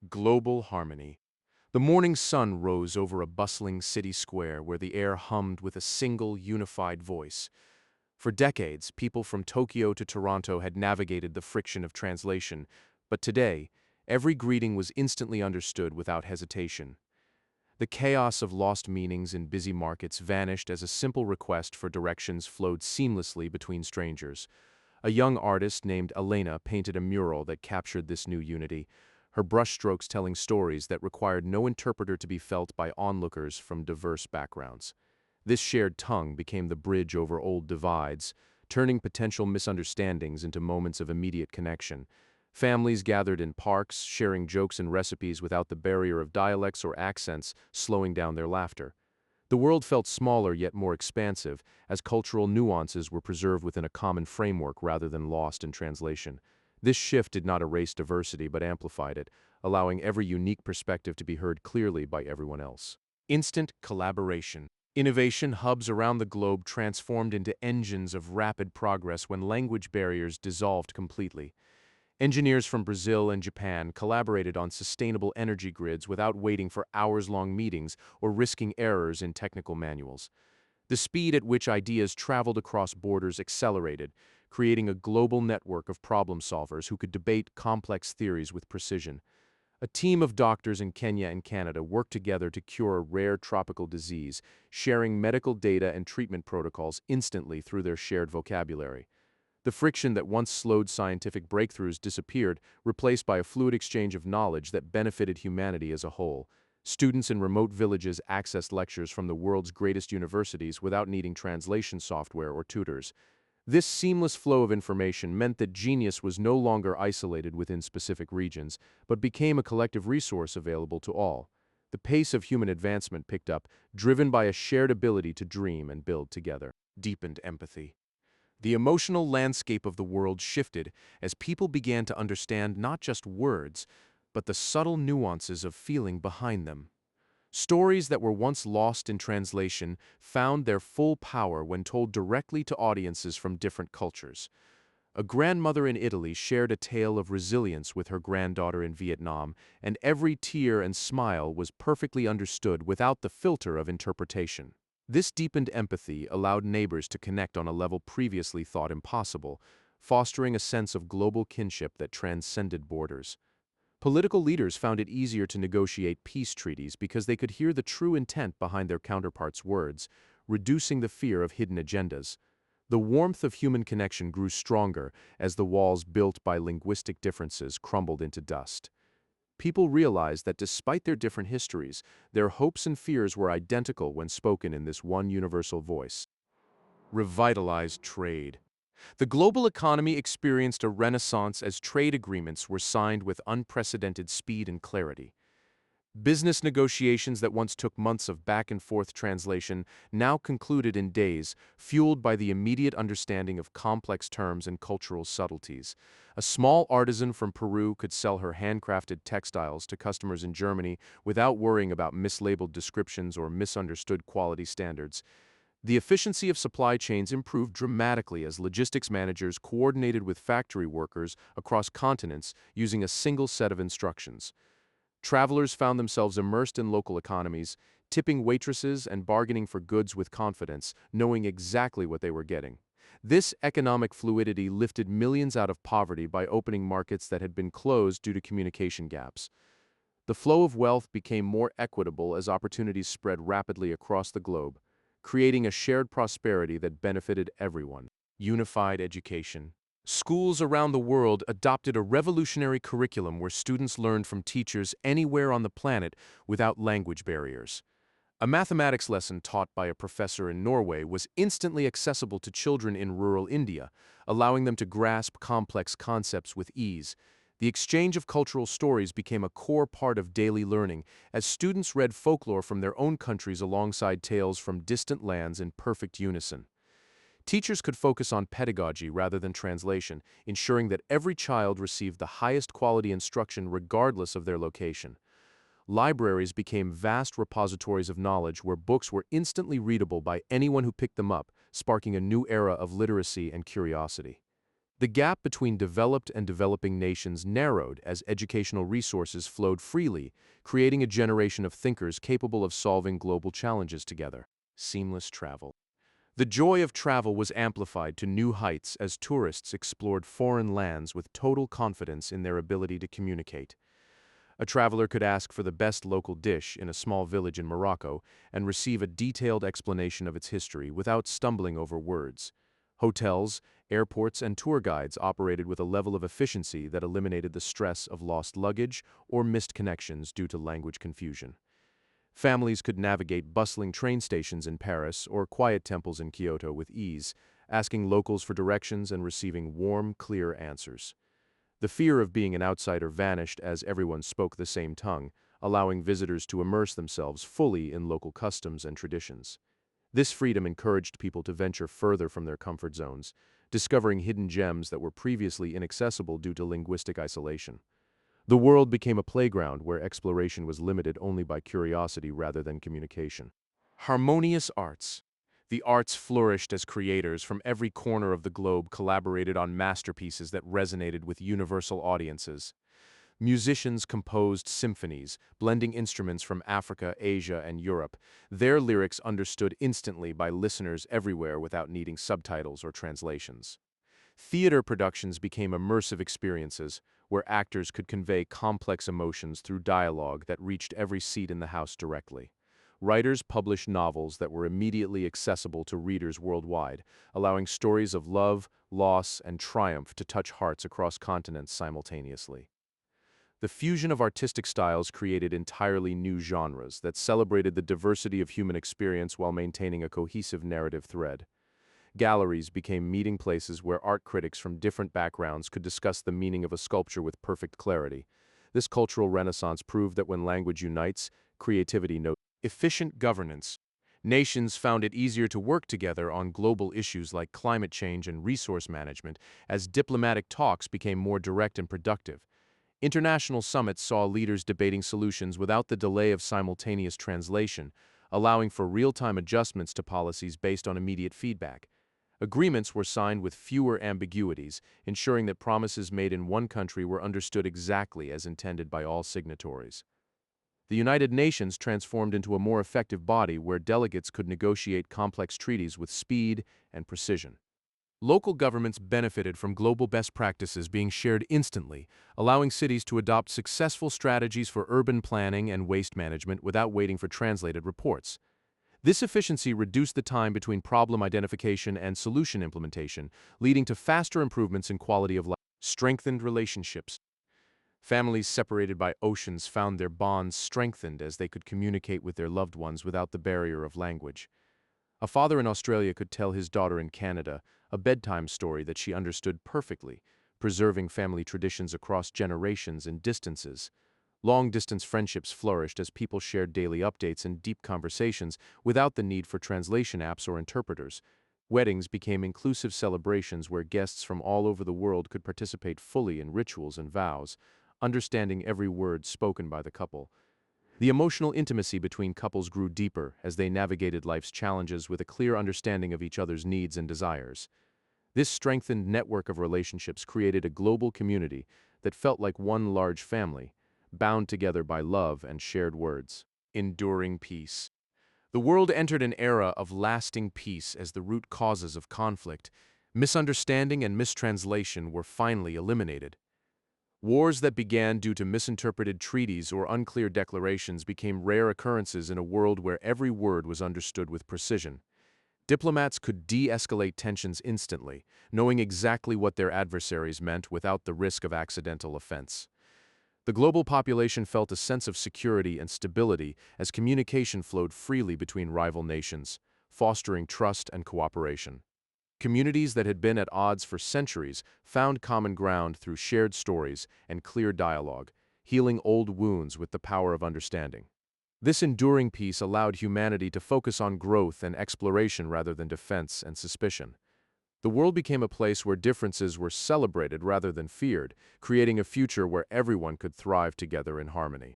Global harmony. The morning sun rose over a bustling city square where the air hummed with a single, unified voice. For decades, people from Tokyo to Toronto had navigated the friction of translation, but today, every greeting was instantly understood without hesitation. The chaos of lost meanings in busy markets vanished as a simple request for directions flowed seamlessly between strangers. A young artist named Elena painted a mural that captured this new unity, her brushstrokes telling stories that required no interpreter to be felt by onlookers from diverse backgrounds. This shared tongue became the bridge over old divides, turning potential misunderstandings into moments of immediate connection. Families gathered in parks, sharing jokes and recipes without the barrier of dialects or accents slowing down their laughter. The world felt smaller yet more expansive, as cultural nuances were preserved within a common framework rather than lost in translation. This shift did not erase diversity but amplified it, allowing every unique perspective to be heard clearly by everyone else. Instant collaboration. Innovation hubs around the globe transformed into engines of rapid progress when language barriers dissolved completely. Engineers from Brazil and Japan collaborated on sustainable energy grids without waiting for hours-long meetings or risking errors in technical manuals. The speed at which ideas traveled across borders accelerated, creating a global network of problem solvers who could debate complex theories with precision. A team of doctors in Kenya and Canada worked together to cure a rare tropical disease, sharing medical data and treatment protocols instantly through their shared vocabulary. The friction that once slowed scientific breakthroughs disappeared, replaced by a fluid exchange of knowledge that benefited humanity as a whole. Students in remote villages accessed lectures from the world's greatest universities without needing translation software or tutors. This seamless flow of information meant that genius was no longer isolated within specific regions, but became a collective resource available to all. The pace of human advancement picked up, driven by a shared ability to dream and build together. Deepened empathy. The emotional landscape of the world shifted as people began to understand not just words, but the subtle nuances of feeling behind them. Stories that were once lost in translation found their full power when told directly to audiences from different cultures. A grandmother in Italy shared a tale of resilience with her granddaughter in Vietnam, and every tear and smile was perfectly understood without the filter of interpretation. This deepened empathy allowed neighbors to connect on a level previously thought impossible, fostering a sense of global kinship that transcended borders. Political leaders found it easier to negotiate peace treaties because they could hear the true intent behind their counterparts' words, reducing the fear of hidden agendas. The warmth of human connection grew stronger as the walls built by linguistic differences crumbled into dust. People realized that despite their different histories, their hopes and fears were identical when spoken in this one universal voice. Revitalized trade. The global economy experienced a renaissance as trade agreements were signed with unprecedented speed and clarity. Business negotiations that once took months of back-and-forth translation now concluded in days, fueled by the immediate understanding of complex terms and cultural subtleties. A small artisan from Peru could sell her handcrafted textiles to customers in Germany without worrying about mislabeled descriptions or misunderstood quality standards. The efficiency of supply chains improved dramatically as logistics managers coordinated with factory workers across continents using a single set of instructions. Travelers found themselves immersed in local economies, tipping waitresses and bargaining for goods with confidence, knowing exactly what they were getting. This economic fluidity lifted millions out of poverty by opening markets that had been closed due to communication gaps. The flow of wealth became more equitable as opportunities spread rapidly across the globe, creating a shared prosperity that benefited everyone. Unified education. Schools around the world adopted a revolutionary curriculum where students learned from teachers anywhere on the planet without language barriers. A mathematics lesson taught by a professor in Norway was instantly accessible to children in rural India, allowing them to grasp complex concepts with ease. The exchange of cultural stories became a core part of daily learning as students read folklore from their own countries alongside tales from distant lands in perfect unison. Teachers could focus on pedagogy rather than translation, ensuring that every child received the highest quality instruction regardless of their location. Libraries became vast repositories of knowledge where books were instantly readable by anyone who picked them up, sparking a new era of literacy and curiosity. The gap between developed and developing nations narrowed as educational resources flowed freely, creating a generation of thinkers capable of solving global challenges together. Seamless travel. The joy of travel was amplified to new heights as tourists explored foreign lands with total confidence in their ability to communicate. A traveler could ask for the best local dish in a small village in Morocco and receive a detailed explanation of its history without stumbling over words. Hotels, airports, and tour guides operated with a level of efficiency that eliminated the stress of lost luggage or missed connections due to language confusion. Families could navigate bustling train stations in Paris or quiet temples in Kyoto with ease, asking locals for directions and receiving warm, clear answers. The fear of being an outsider vanished as everyone spoke the same tongue, allowing visitors to immerse themselves fully in local customs and traditions. This freedom encouraged people to venture further from their comfort zones, discovering hidden gems that were previously inaccessible due to linguistic isolation. The world became a playground where exploration was limited only by curiosity rather than communication. Harmonious arts. The arts flourished as creators from every corner of the globe collaborated on masterpieces that resonated with universal audiences. Musicians composed symphonies, blending instruments from Africa, Asia, and Europe, their lyrics understood instantly by listeners everywhere without needing subtitles or translations. Theater productions became immersive experiences, where actors could convey complex emotions through dialogue that reached every seat in the house directly. Writers published novels that were immediately accessible to readers worldwide, allowing stories of love, loss, and triumph to touch hearts across continents simultaneously. The fusion of artistic styles created entirely new genres that celebrated the diversity of human experience while maintaining a cohesive narrative thread. Galleries became meeting places where art critics from different backgrounds could discuss the meaning of a sculpture with perfect clarity. This cultural renaissance proved that when language unites, creativity knows. Efficient governance. Nations found it easier to work together on global issues like climate change and resource management as diplomatic talks became more direct and productive. International summits saw leaders debating solutions without the delay of simultaneous translation, allowing for real-time adjustments to policies based on immediate feedback. Agreements were signed with fewer ambiguities, ensuring that promises made in one country were understood exactly as intended by all signatories. The United Nations transformed into a more effective body where delegates could negotiate complex treaties with speed and precision. Local governments benefited from global best practices being shared instantly, allowing cities to adopt successful strategies for urban planning and waste management without waiting for translated reports. This efficiency reduced the time between problem identification and solution implementation, leading to faster improvements in quality of life. Strengthened relationships. Families separated by oceans found their bonds strengthened as they could communicate with their loved ones without the barrier of language. A father in Australia could tell his daughter in Canada a bedtime story that she understood perfectly, preserving family traditions across generations and distances. Long-distance friendships flourished as people shared daily updates and deep conversations without the need for translation apps or interpreters. Weddings became inclusive celebrations where guests from all over the world could participate fully in rituals and vows, understanding every word spoken by the couple. The emotional intimacy between couples grew deeper as they navigated life's challenges with a clear understanding of each other's needs and desires. This strengthened network of relationships created a global community that felt like one large family, bound together by love and shared words. Enduring peace. The world entered an era of lasting peace as the root causes of conflict, misunderstanding and mistranslation were finally eliminated. Wars that began due to misinterpreted treaties or unclear declarations became rare occurrences in a world where every word was understood with precision. Diplomats could de-escalate tensions instantly, knowing exactly what their adversaries meant without the risk of accidental offense. The global population felt a sense of security and stability as communication flowed freely between rival nations, fostering trust and cooperation. Communities that had been at odds for centuries found common ground through shared stories and clear dialogue, healing old wounds with the power of understanding. This enduring peace allowed humanity to focus on growth and exploration rather than defense and suspicion. The world became a place where differences were celebrated rather than feared, creating a future where everyone could thrive together in harmony.